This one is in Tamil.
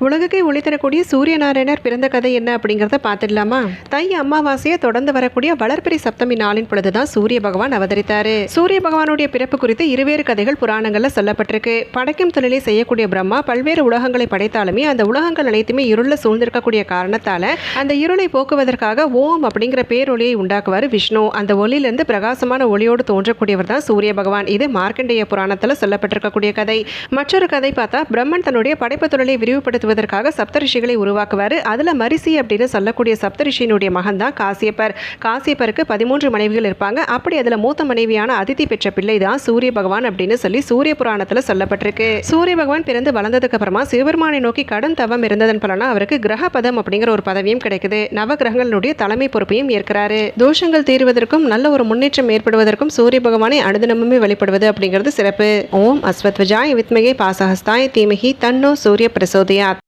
உலகுக்கே ஒளி தரக்கூடிய சூரிய நாராயணர் பிறந்த கதை என்ன அப்படிங்கிறத பார்த்துடலாமா? தை அமாவாசையை தொடர்ந்து வரக்கூடிய வளர்பிறை சப்தமி நாளின் பொழுதுதான் சூரிய பகவான் அவதரித்தாரு. சூரிய பகவானுடைய பிறப்பு குறித்து இருவேறு கதைகள் புராணங்கள்ல சொல்லப்பட்டிருக்கு. படைக்கும் தொழிலை செய்யக்கூடிய பிரம்மா பல்வேறு உலகங்களை படைத்தாலுமே அந்த உலகங்கள் அனைத்துமே இருள சூழ்ந்திருக்கக்கூடிய காரணத்தால அந்த இருளை போக்குவதற்காக ஓம் அப்படிங்கிற பேரொளியை உண்டாக்குவார் விஷ்ணு. அந்த ஒளியிலிருந்து பிரகாசமான ஒளியோடு தோன்றக்கூடியவர் தான் சூரிய பகவான். இது மார்க்கண்டேய புராணத்துல சொல்லப்பட்டிருக்கக்கூடிய கதை. மற்றொரு கதை பார்த்தா பிரம்மன் தன்னுடைய படைப்பு தொழிலை விரிவுபடுத்துவதற்காக சப்தரிஷிகளை உருவாக்குவார். அதுல மரிசி அப்படின்னு சொல்லக்கூடிய சப்தரிஷியினுடைய மகன் தான் காசியப்பர். காசியப்பருக்கு 13 மனைவிகள் இருப்பாங்க. அப்படி அதுல மூத்த மனைவியான அதித்தி பெற்ற பிள்ளை தான் சூரிய பகவான் அப்படின்னு சொல்லி சூரிய புராணத்துல சொல்லப்பட்டிருக்கு. சூரிய பகவான் பிறந்து வளர்ந்ததுக்கு அப்புறமா சிவபெருமானை நோக்கி கடும் தவம் இருந்ததன் பலனா அவருக்கு கிரகபதம் அப்படிங்கிற ஒரு பதவியும் கிடைக்குது. நவ கிரகங்களுடைய தலைமை பொறுப்பையும் ஏற்கிறாரு. தோஷங்கள் தீர்வதற்கும் நல்ல ஒரு முன்னேற்றம் ஏற்படுவதற்கும் சூரிய பகவானை அனுதினமுமே வழிபடுவது அப்படிங்கிறது சிறப்பு. ஓம் அஸ்வத்வஜாய வித்மகே பாசஹஸ்தாய தீமஹி தன்னோ சூரிய பிரசோதயாத்.